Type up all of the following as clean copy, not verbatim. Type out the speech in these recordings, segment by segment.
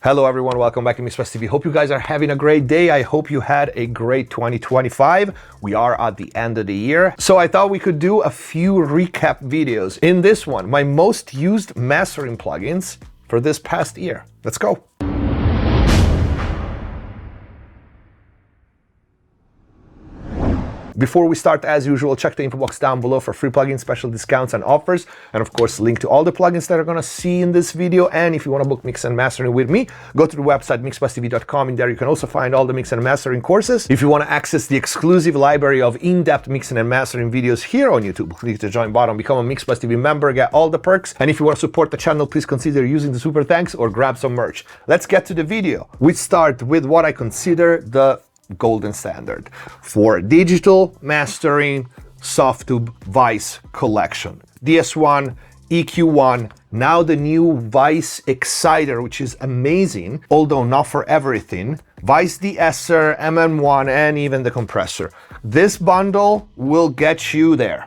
Hello everyone, welcome back to MixPlus TV. Hope you guys are having a great day. I hope you had a great 2025. We are at the end of the year, so I thought we could do a few recap videos. In this one, my most used mastering plugins for this past year. Let's go. Before we start, as usual, check the info box down below for free plugins, special discounts and offers, and of course link to all the plugins that are gonna see in this video. And if you want to book mix and mastering with me, go to the website mixplustv.com. In there you can also find all the mix and mastering courses. If you want to access the exclusive library of in-depth mixing and mastering videos here on YouTube, click the join button, become a MixPlus TV member, get all the perks. And if you want to support the channel, please consider using the super thanks or grab some merch. Let's get to the video. We start with what I consider the golden standard for digital mastering soft-tube Vice collection. DS1, EQ1, now the new Vice Exciter, which is amazing, although not for everything. Vice de-esser, MM1, and even the compressor. This bundle will get you there.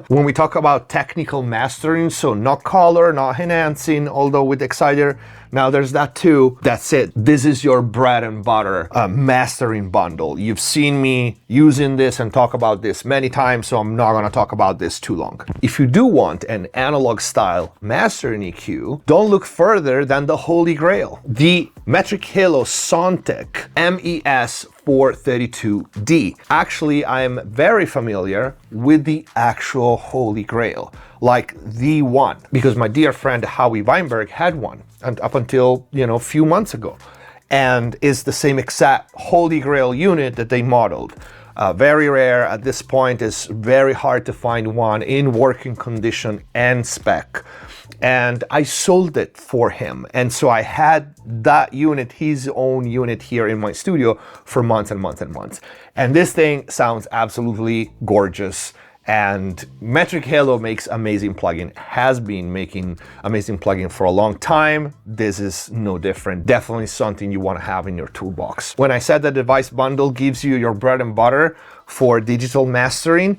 When we talk about technical mastering, so not color, not enhancing, although with Exciter, now there's that too. That's it. This is your bread and butter mastering bundle. You've seen me using this and talk about this many times, so I'm not gonna talk about this too long. If you do want an analog style mastering EQ, don't look further than the Holy Grail. The Metric Halo Sontec MES 432D. Actually, I am very familiar with the actual Holy Grail, like the one, because my dear friend Howie Weinberg had one, and up until, a few months ago, and is the same exact Holy Grail unit that they modeled. Very rare at this point. Is very hard to find one in working condition and spec. And I sold it for him. And so I had that unit, his own unit, here in my studio for months and months and months. And this thing sounds absolutely gorgeous. And Metric Halo makes amazing plugin, has been making amazing plugin for a long time. This is no different. Definitely something you want to have in your toolbox. When I said that the Vice bundle gives you your bread and butter for digital mastering,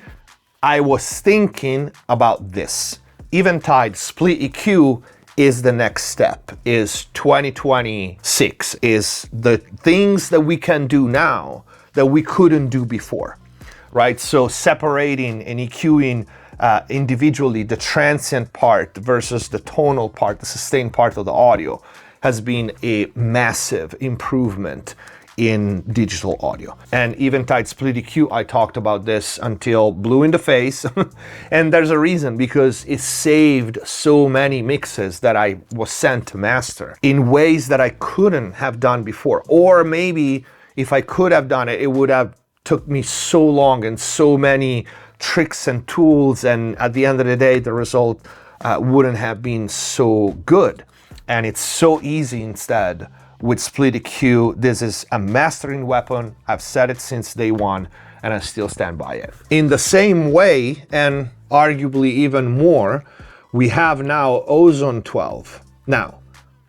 I was thinking about this. Eventide Split EQ is the next step, is 2026, is the things that we can do now that we couldn't do before. Right, so separating and EQing individually the transient part versus the tonal part, the sustained part of the audio, has been a massive improvement in digital audio. And Eventide Split EQ, I talked about this until blue in the face, and there's a reason, because it saved so many mixes that I was sent to master in ways that I couldn't have done before. Or maybe if I could have done it, it would have took me so long and so many tricks and tools, and at the end of the day the result wouldn't have been so good. And it's so easy instead with Split EQ. This is a mastering weapon. I've said it since day one, and I still stand by it. In the same way, and arguably even more, we have now Ozone 12. Now,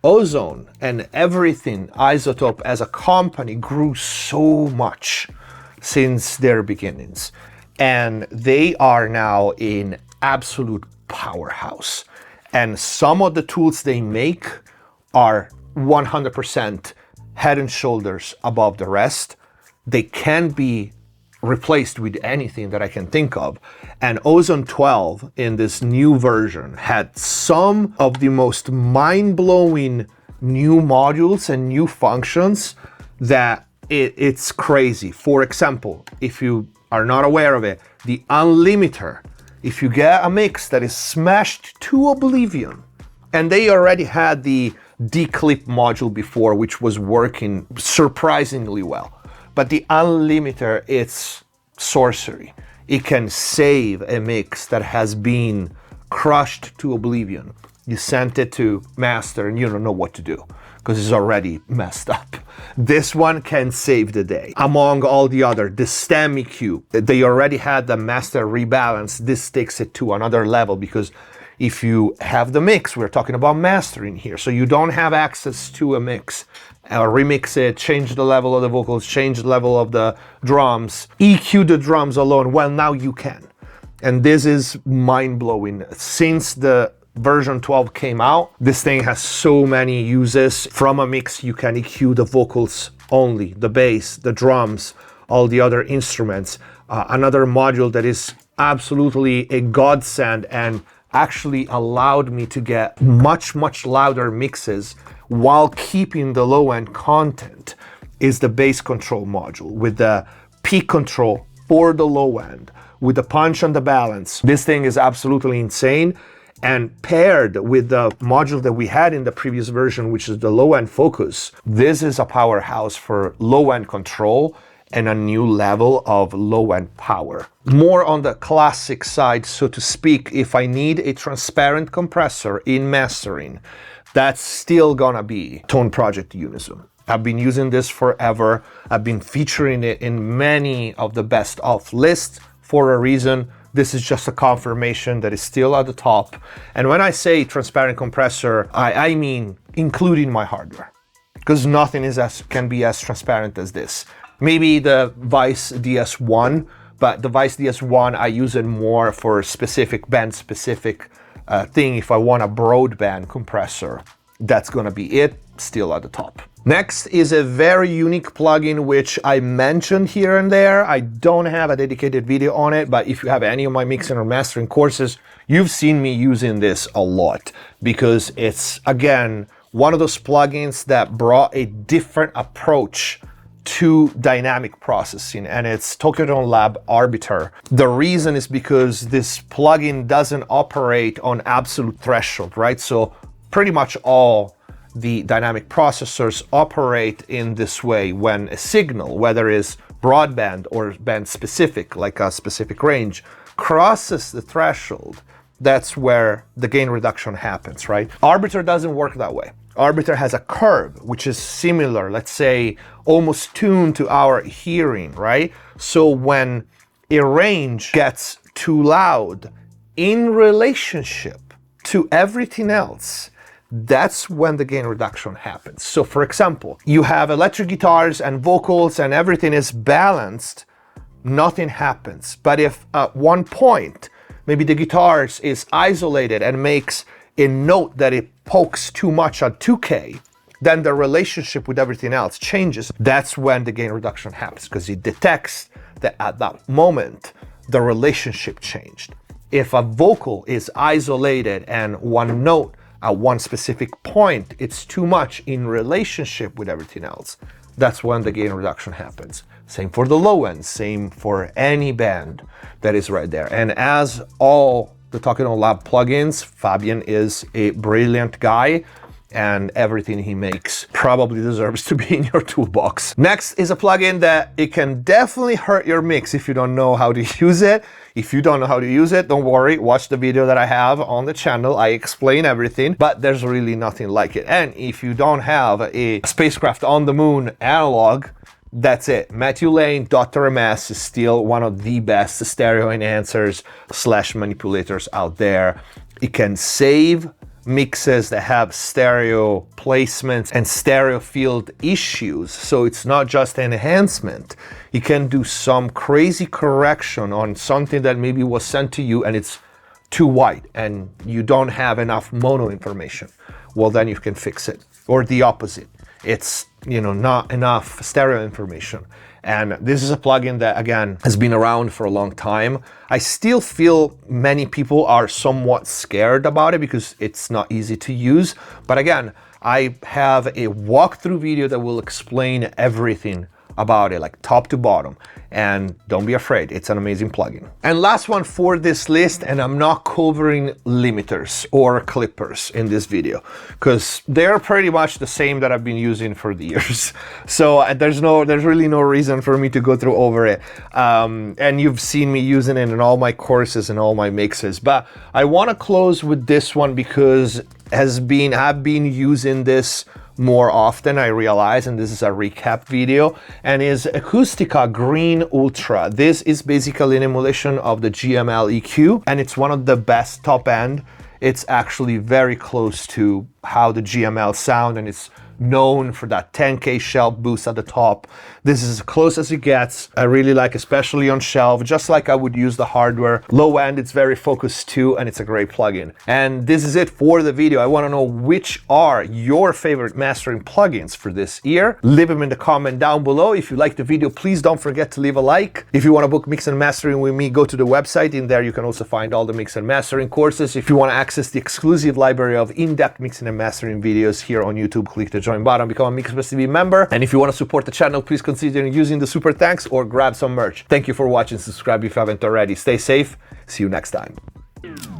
Ozone and everything iZotope as a company grew so much since their beginnings, and they are now an absolute powerhouse. And some of the tools they make are 100% head and shoulders above the rest. They can be replaced with anything that I can think of. And Ozone 12 in this new version had some of the most mind-blowing new modules and new functions that it's crazy. For example, if you are not aware of it, the Unlimiter, if you get a mix that is smashed to oblivion, and they already had the declip module before, which was working surprisingly well, but the Unlimiter, it's sorcery. It can save a mix that has been crushed to oblivion. You sent it to master and you don't know what to do because it's already messed up. This one can save the day. Among all the other, the stem EQ, they already had the master rebalance. This takes it to another level, because if you have the mix, we're talking about mastering here, so you don't have access to a mix, remix it, change the level of the vocals, change the level of the drums, EQ the drums alone. Well, now you can. And this is mind-blowing. Since the version 12 came out, this thing has so many uses. From a mix, you can EQ the vocals only, the bass, the drums, all the other instruments. Another module that is absolutely a godsend and actually allowed me to get much louder mixes while keeping the low-end content is the bass control module with the peak control for the low end, with the punch and the balance. This thing is absolutely insane, and paired with the module that we had in the previous version, which is the low-end focus, this is a powerhouse for low-end control and a new level of low-end power. More on the classic side, so to speak, if I need a transparent compressor in mastering, that's still gonna be Tone Project Unison. I've been using this forever. I've been featuring it in many of the best of lists for a reason. This is just a confirmation that it's still at the top. And when I say transparent compressor, I mean including my hardware, because nothing can be as transparent as this. Maybe the Vice DS1, but the Vice DS1, I use it more for specific band-specific thing. If I want a broadband compressor, that's gonna be it, still at the top. Next is a very unique plugin which I mentioned here and there. I don't have a dedicated video on it, but if you have any of my mixing or mastering courses, you've seen me using this a lot because it's, again, one of those plugins that brought a different approach to dynamic processing, and it's Tokyo Lab Arbiter. The reason is because this plugin doesn't operate on absolute threshold, right? So pretty much all the dynamic processors operate in this way when a signal, whether it's broadband or band specific, like a specific range, crosses the threshold, that's where the gain reduction happens, right? Arbiter doesn't work that way. Arbiter has a curve, which is similar, let's say, almost tuned to our hearing, right? So when a range gets too loud in relationship to everything else, that's when the gain reduction happens. So for example, you have electric guitars and vocals and everything is balanced, nothing happens. But if at one point, maybe the guitars is isolated and makes a note that it pokes too much on 2K, then the relationship with everything else changes. That's when the gain reduction happens, because it detects that at that moment, the relationship changed. If a vocal is isolated and one note at one specific point, it's too much in relationship with everything else, that's when the gain reduction happens. Same for the low end, same for any band that is right there. And as all the Tokyo Lab plugins, Fabian is a brilliant guy, and everything he makes probably deserves to be in your toolbox. Next is a plugin that it can definitely hurt your mix if you don't know how to use it. If you don't know how to use it, don't worry, watch the video that I have on the channel. I explain everything, but there's really nothing like it. And if you don't have a spacecraft on the moon analog, that's it. Matthew Lane .ms is still one of the best stereo enhancers / manipulators out there. It can save mixes that have stereo placements and stereo field issues. So it's not just an enhancement. You can do some crazy correction on something that maybe was sent to you and it's too white and you don't have enough mono information. Well, then you can fix it. Or the opposite. It's, not enough stereo information. And this is a plugin that, again, has been around for a long time. I still feel many people are somewhat scared about it because it's not easy to use. But again, I have a walkthrough video that will explain everything about it, like top to bottom. And don't be afraid, it's an amazing plugin. And last one for this list, and I'm not covering limiters or clippers in this video, because they're pretty much the same that I've been using for the years. So there's really no reason for me to go through over it. And you've seen me using it in all my courses and all my mixes. But I want to close with this one because I've been using this more often, I realize, and this is a recap video, and is Acoustica Green Ultra. This is basically an emulation of the GML EQ, and it's one of the best top end. It's actually very close to how the GML sound, and it's known for that 10K shelf boost at the top. This is as close as it gets. I really like, especially on shelf, just like I would use the hardware. Low end, it's very focused too, and it's a great plugin. And this is it for the video. I want to know which are your favorite mastering plugins for this year. Leave them in the comment down below. If you like the video, please don't forget to leave a like. If you want to book mix and mastering with me, go to the website. In there you can also find all the mix and mastering courses. If you want to access the exclusive library of in-depth mixing and mastering videos here on YouTube, click the join button, become a MixQuest TV member. And if you want to support the channel, please consider using the super thanks or grab some merch. Thank you for watching. Subscribe if you haven't already. Stay safe. See you next time.